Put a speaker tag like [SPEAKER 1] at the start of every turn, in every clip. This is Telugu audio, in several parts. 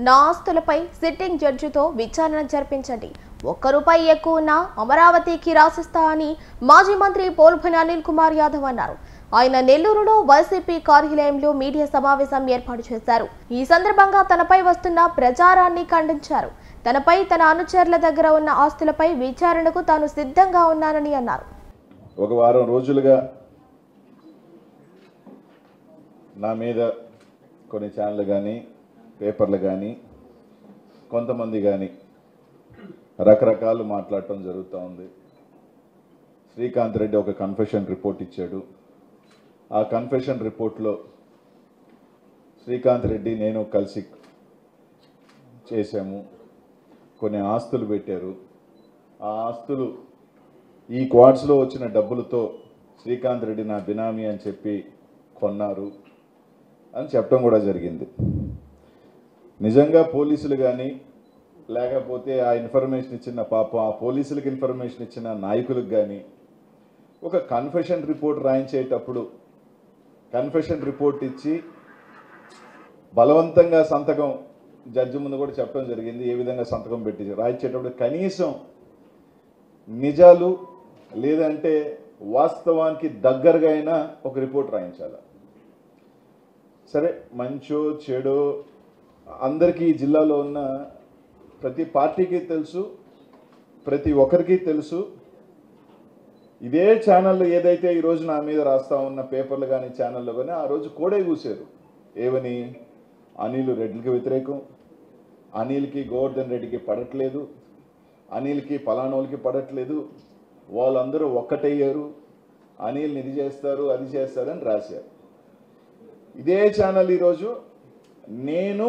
[SPEAKER 1] నా ఆస్తులపై సిట్టింగ్ జడ్జితో విచారణ జరిపించండి. ₹1 ఎక్కువ ఉన్న అమరావతికి రాసిస్తా అని మాజీ మంత్రి పోల్భని అనిల్ కుమార్ యాదవ్ అన్నారు. ఆయన నెల్లూరులో వైసీపీ కార్యాలయంలో మీడియా సమావేశం ఏర్పాటు చేశారు. ఈ సందర్భంగా తనపై వస్తున్న ప్రచారాన్ని ఖండించారు. తనపై తన అనుచరుల దగ్గర ఉన్న ఆస్తులపై విచారణకు తాను సిద్ధంగా ఉన్నానని అన్నారు.
[SPEAKER 2] ఒక వారం రోజులుగా నా మీద కొన్ని ఛానళ్ళు కానీ పేపర్లు కానీ కొంతమంది కానీ రకరకాలు మాట్లాడటం జరుగుతూ ఉంది. శ్రీకాంత్ రెడ్డి ఒక కన్ఫెషన్ రిపోర్ట్ ఇచ్చాడు. ఆ కన్ఫెషన్ రిపోర్ట్లో శ్రీకాంత్ రెడ్డి నేను కలిసి చేశాము, కొన్ని ఆస్తులు పెట్టారు. ఆ ఆస్తులు ఈ క్వార్ట్స్లో వచ్చిన డబ్బులతో శ్రీకాంత్ రెడ్డి నా బినామీ అని చెప్పి కొన్నారు అని చెప్పడం కూడా జరిగింది. నిజంగా పోలీసులు కానీ లేకపోతే ఆ ఇన్ఫర్మేషన్ ఇచ్చిన పాపం ఆ పోలీసులకు ఇన్ఫర్మేషన్ ఇచ్చిన నాయకులకు కానీ ఒక కన్ఫెషన్ రిపోర్ట్ రాయించేటప్పుడు కన్ఫెషన్ రిపోర్ట్ ఇచ్చి బలవంతంగా సంతకం జడ్జి ముందు కూడా చెప్పడం జరిగింది. ఏ విధంగా సంతకం పెట్టి రాయించేటప్పుడు కనీసం నిజాలు లేదంటే వాస్తవానికి దగ్గరగా అయినా ఒక రిపోర్ట్ రాయించాలి. సరే, మంచో చెడో అందరికీ ఈ జిల్లాలో ఉన్న ప్రతి పార్టీకి తెలుసు, ప్రతి ఒక్కరికి తెలుసు. ఇదే ఛానళ్ళు ఏదైతే ఈరోజు నా మీద రాస్తా ఉన్న పేపర్లు కానీ ఛానళ్ళు కానీ ఆ రోజు కోడే కూసారు. ఏమని? అనిల్ రెడ్డికి వ్యతిరేకం, అనిల్కి గోవర్ధన్ రెడ్డికి పడట్లేదు, అనిల్కి పలానోళ్ళకి పడట్లేదు, వాళ్ళందరూ ఒక్కటయ్యారు, అనిల్ని ఇది చేస్తారు అది చేస్తారని రాశారు. ఇదే ఛానల్ ఈరోజు నేను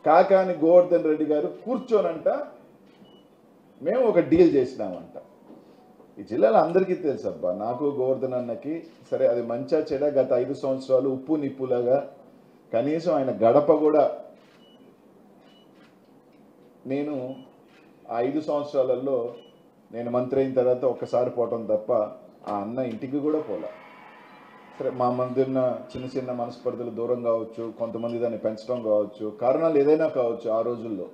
[SPEAKER 2] కాకాని గోవర్ధన్ రెడ్డి గారు కూర్చోనంట మేము ఒక డీల్ చేసినామంట. ఈ జిల్లాలో అందరికీ తెలుసు అబ్బా, నాకు గోవర్ధన్ అన్నకి. సరే, అది మంచా చెడ గత 5 సంవత్సరాలు ఉప్పు నిప్పులాగా కనీసం ఆయన గడప కూడా నేను ఆ 5 సంవత్సరాలలో నేను మంత్రి అయిన తర్వాత ఒక్కసారి పోవటం తప్ప ఆ అన్న ఇంటికి కూడా పోలే. సరే, మా మధ్య ఉన్న చిన్న చిన్న మనస్పర్ధలు దూరం కావచ్చు, కొంతమంది దాన్ని పెంచడం కావచ్చు, కారణాలు ఏదైనా కావచ్చు. ఆ రోజుల్లో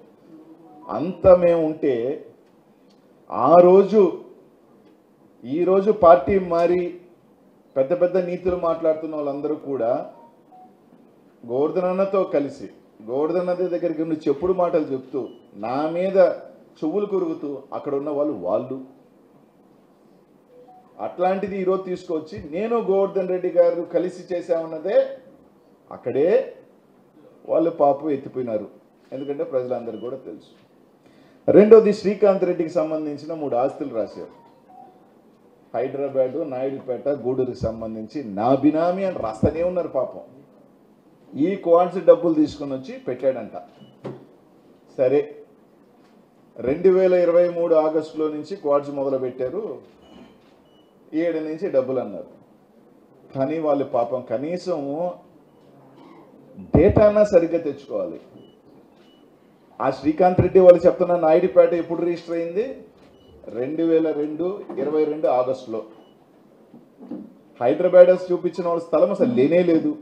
[SPEAKER 2] అంత మేము ఉంటే ఈరోజు పార్టీ మారి పెద్ద పెద్ద నీతులు మాట్లాడుతున్న వాళ్ళందరూ కూడా గోవర్ధన్ అన్నతో కలిసి గోవర్ధన్ అన్న దగ్గరికి ఉండి చెప్పుడు మాటలు చెప్తూ నా మీద చెవులు కొరుగుతూ అక్కడ ఉన్న వాళ్ళు అట్లాంటిది ఈరోజు తీసుకొచ్చి నేను గోవర్ధన్ రెడ్డి గారు కలిసి చేశామన్నదే అక్కడే వాళ్ళు పాపం ఎత్తిపోయినారు. ఎందుకంటే ప్రజలందరూ కూడా తెలుసు. రెండోది, శ్రీకాంత్ రెడ్డికి సంబంధించిన 3 ఆస్తులు రాశారు. హైదరాబాదు, నాయుడుపేట, గూడూరుకి సంబంధించి నా బినామీ అని రాస్తూనే ఉన్నారు. పాపం ఈ క్వార్ట్స్ డబ్బులు తీసుకుని వచ్చి పెట్టాడంట. సరే, 2023 ఆగస్టులో నుంచి క్వార్ట్స్ మొదలు పెట్టారు, 7 నుంచి డబ్బులు అన్నారు. కానీ వాళ్ళు పాపం కనీసం డేటానా సరిగ్గా తెచ్చుకోవాలి. ఆ శ్రీకాంత్ రెడ్డి వాళ్ళు చెప్తున్న నాయుడుపేట ఎప్పుడు రిజిస్టర్ అయింది? 2022 ఆగస్టులో. హైదరాబాద్ చూపించిన వాళ్ళ స్థలం అసలు లేనే లేదు.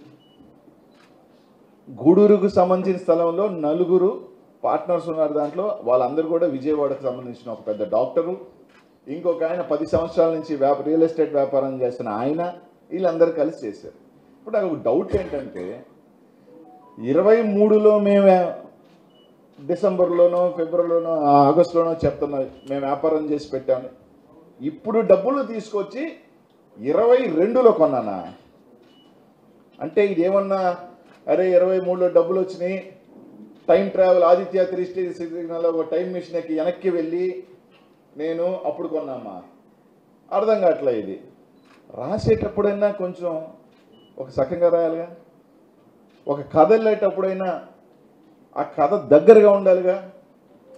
[SPEAKER 2] గూడూరుకు సంబంధించిన స్థలంలో 4 పార్ట్నర్స్ ఉన్నారు. దాంట్లో వాళ్ళందరూ కూడా విజయవాడకు సంబంధించిన ఒక పెద్ద డాక్టరు, ఇంకొక ఆయన 10 సంవత్సరాల నుంచి రియల్ ఎస్టేట్ వ్యాపారం చేస్తున్న ఆయన, వీళ్ళందరూ కలిసి చేశారు. ఇప్పుడు నాకు ఒక డౌట్ ఏంటంటే 23లో మేము డిసెంబర్లోనో ఫిబ్రవరిలోనో ఆగస్టులోనో చెప్తున్నాం మేము వ్యాపారం చేసి పెట్టాము. ఇప్పుడు డబ్బులు తీసుకొచ్చి 22లో కొన్నానా? అంటే ఇదేమన్నా అరే 23లో డబ్బులు వచ్చినాయి, టైం ట్రావెల్ ఆదిత్య 3 సిగ్నల్ ఒక టైం మిషన్ ఎక్కి వెనక్కి వెళ్ళి నేను అప్పుడు కొన్నామా? అర్థం కావట్లే. ఇది రాసేటప్పుడైనా కొంచెం ఒక సకంగా రాయాలిగా. ఒక కథ వెళ్ళేటప్పుడైనా ఆ కథ దగ్గరగా ఉండాలిగా.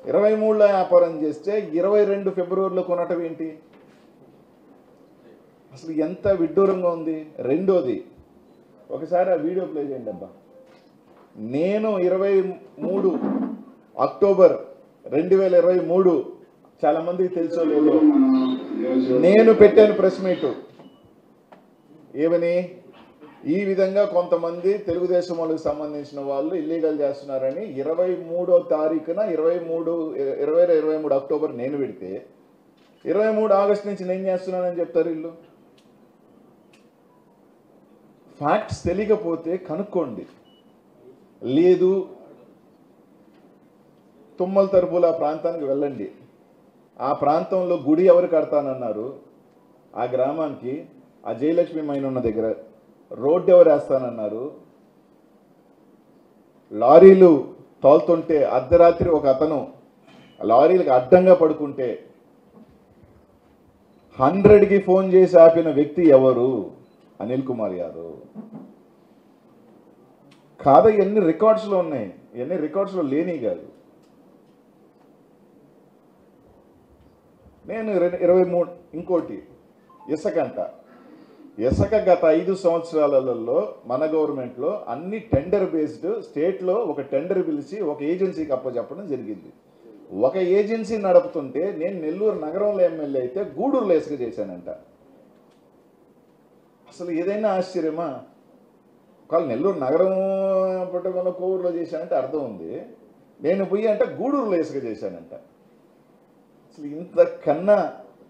[SPEAKER 2] 23లో వ్యాపారం చేస్తే 22 ఫిబ్రవరిలో కొనటం ఏంటి? అసలు ఎంత విడ్డూరంగా ఉంది. రెండోది, ఒకసారి ఆ వీడియో ప్లే చేయండి అబ్బా. నేను 23 అక్టోబర్ 2023 చాలా మందికి తెలుసో లేదో నేను పెట్టాను ప్రెస్ మీట్. ఏమని? ఈ విధంగా కొంతమంది తెలుగుదేశం వాళ్ళకి సంబంధించిన వాళ్ళు ఇల్లీగల్ చేస్తున్నారని 23వ తారీఖున 23 అక్టోబర్ నేను పెడితే 23 ఆగస్టు నుంచి నేను చేస్తున్నానని చెప్తారు వీళ్ళు. ఫ్యాక్ట్స్ తెలియకపోతే కనుక్కోండి. లేదు తుమ్మల తరపుల ఆ ప్రాంతానికి వెళ్ళండి. ఆ ప్రాంతంలో గుడి ఎవరు కడతానన్నారు, ఆ గ్రామానికి ఆ జయలక్ష్మి మైన్ ఉన్న దగ్గర రోడ్డు ఎవరు వేస్తానన్నారు, లారీలు తోలుతుంటే అర్ధరాత్రి ఒక అతను లారీలకు అడ్డంగా పడుకుంటే 100కి ఫోన్ చేసి ఆపిన వ్యక్తి ఎవరు? అనిల్ కుమార్ యాదవ్. కాదా ఎన్ని రికార్డ్స్లో ఉన్నాయి, ఎన్ని రికార్డ్స్లో లేని కాదు. నేను 23 ఇంకోటి ఇసుక గత 5 సంవత్సరాలలో మన గవర్నమెంట్లో అన్ని టెండర్ బేస్డ్, స్టేట్లో ఒక టెండర్ పిలిచి ఒక ఏజెన్సీకి అప్పచెప్పడం జరిగింది. ఒక ఏజెన్సీ నడుపుతుంటే నేను నెల్లూరు నగరంలో ఎమ్మెల్యే అయితే గూడూరులో ఇసుక చేశానంట. అసలు ఏదైనా ఆశ్చర్యమా? ఒకవేళ నెల్లూరు నగరం పట్టుకున్న కోవూరులో చేశానంటే అర్థం ఉంది, నేను పోయి అంటే గూడూరులో ఇసుక చేశానంట. అసలు ఇంతకన్నా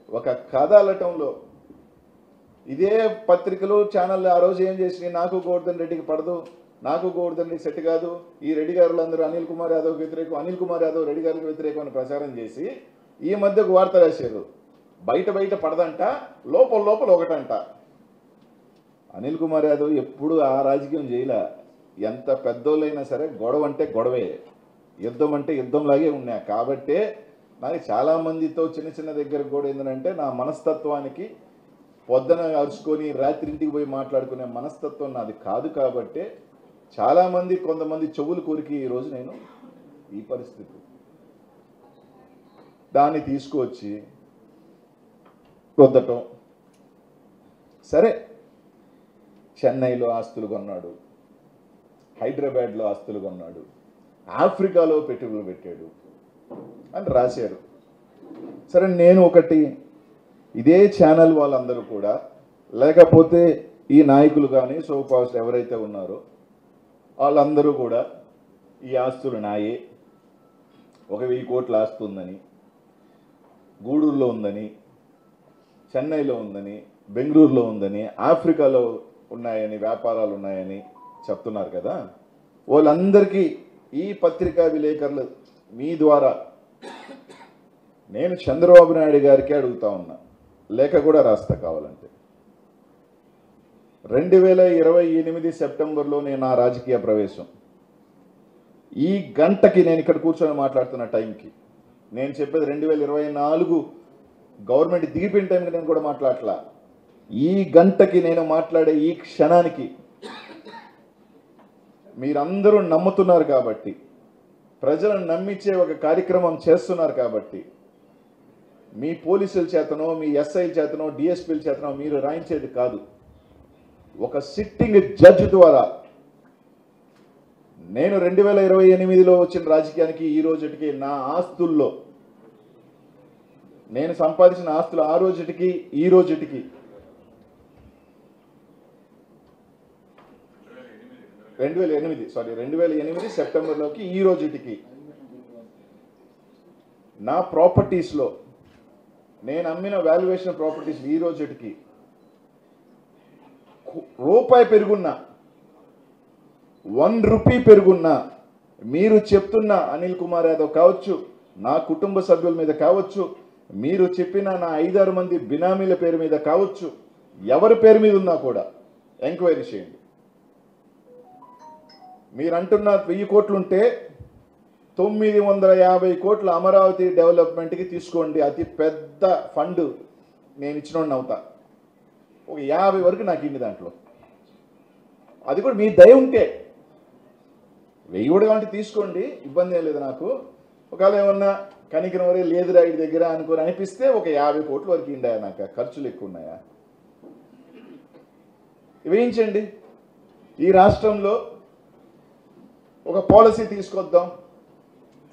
[SPEAKER 2] ఒక కథ అల్లటంలో ఇదే పత్రికలు ఛానళ్ళు ఆ రోజు ఏం చేసినాయి, నాకు గోవర్ధన్ రెడ్డికి పడదు, నాకు గోవర్ధన్ రెడ్డి సెట్ కాదు, ఈ రెడ్డి గారులు అందరూ అనిల్ కుమార్ యాదవ్కి వ్యతిరేకం, అనిల్ కుమార్ యాదవ్ రెడ్డి గారికి వ్యతిరేకం అని ప్రచారం చేసి ఈ మధ్యకు వార్త రాశారు. బయట పడదంట, లోపల ఒకటంట. అనిల్ కుమార్ యాదవ్ ఎప్పుడు ఆ రాజకీయం చేయలే. ఎంత పెద్దోళ్ళైనా సరే గొడవ అంటే గొడవే, యుద్ధం అంటే యుద్ధంలాగే ఉన్నా. కాబట్టే నాకు చాలామందితో చిన్న దగ్గరకు కూడా ఏంటంటే నా మనస్తత్వానికి పొద్దున అరుచుకొని రాత్రి ఇంటికి పోయి మాట్లాడుకునే మనస్తత్వం నాది కాదు. కాబట్టే కొంతమంది చెవులు కోరికి ఈరోజు నేను ఈ పరిస్థితి దాన్ని తీసుకువచ్చి రుద్దటం. సరే, చెన్నైలో ఆస్తులు కొన్నాడు, హైదరాబాద్లో ఆస్తులు కొన్నాడు, ఆఫ్రికాలో పెట్టుబడులు పెట్టాడు అని రాశారు. సరే, నేను ఒకటి ఇదే ఛానల్ వాళ్ళందరూ కూడా, లేకపోతే ఈ నాయకులు కానీ సోపాస్ట్ ఎవరైతే ఉన్నారో వాళ్ళందరూ కూడా ఈ ఆస్తులు నాయే, 1,000 కోట్ల ఆస్తి ఉందని, గూడూరులో ఉందని, చెన్నైలో ఉందని, బెంగళూరులో ఉందని, ఆఫ్రికాలో ఉన్నాయని, వ్యాపారాలు ఉన్నాయని చెప్తున్నారు కదా. వాళ్ళందరికీ ఈ పత్రికా విలేకరులు మీ ద్వారా నేను చంద్రబాబు నాయుడు గారికి అడుగుతా ఉన్నా, లేఖ కూడా రాస్తా కావాలంటే. 2028 సెప్టెంబర్లో నేను నా రాజకీయ ప్రవేశం, ఈ గంటకి నేను ఇక్కడ కూర్చొని మాట్లాడుతున్న టైంకి, నేను చెప్పేది 2024 గవర్నమెంట్ దిగిపోయిన టైంకి నేను కూడా మాట్లాడలా. ఈ గంటకి నేను మాట్లాడే ఈ క్షణానికి మీరందరూ నమ్ముతున్నారు కాబట్టి, ప్రజలను నమ్మించే ఒక కార్యక్రమం చేస్తున్నారు కాబట్టి, మీ పోలీసుల చేతనో, మీ ఎస్ఐల చేతనో, డిఎస్పీల చేతనో మీరు రాయించేది కాదు. ఒక సిట్టింగ్ జడ్జి ద్వారా నేను 2028లో వచ్చిన రాజకీయానికి ఈ రోజుకి నా ఆస్తుల్లో, నేను సంపాదించిన ఆస్తులు ఆ రోజుకి ఈ రోజుకి 2008 సెప్టెంబర్లోకి ఈ రోజుకి నా ప్రాపర్టీస్లో నేను అమ్మిన వాల్యుయేషన్ ప్రాపర్టీస్ ఈ రోజుకి రూపాయి పెరుగున్నా, 1 రూపీ పెరుగున్నా, మీరు చెప్తున్న అనిల్ కుమార్ యాదవ్ కావచ్చు, నా కుటుంబ సభ్యుల మీద కావచ్చు, మీరు చెప్పిన నా 5-6 మంది బినామీల పేరు మీద కావచ్చు, ఎవరి పేరు మీద ఉన్నా కూడా ఎంక్వైరీ చేయండి. మీరు అంటున్న 1000 కోట్లుంటే 950 కోట్ల అమరావతి డెవలప్మెంట్కి తీసుకోండి. అతి పెద్ద ఫండ్ నేను ఇచ్చినోడిని అవుతా. ఒక 50 వరకు నాకు ఇండి దాంట్లో, అది కూడా మీ దయ ఉంటే. 1000 కూడా కావాలంటే తీసుకోండి, ఇబ్బంది ఏం లేదు నాకు. ఒకవేళ ఏమన్నా కనికరం వరే లేదు రైడ్ దగ్గర అనుకుని అనిపిస్తే ఒక 50 కోట్ల వరకు ఇండాయా, నాకు ఖర్చులు ఎక్కువ ఉన్నాయా, వేయించండి. ఈ రాష్ట్రంలో ఒక పాలసీ తీసుకొద్దాం.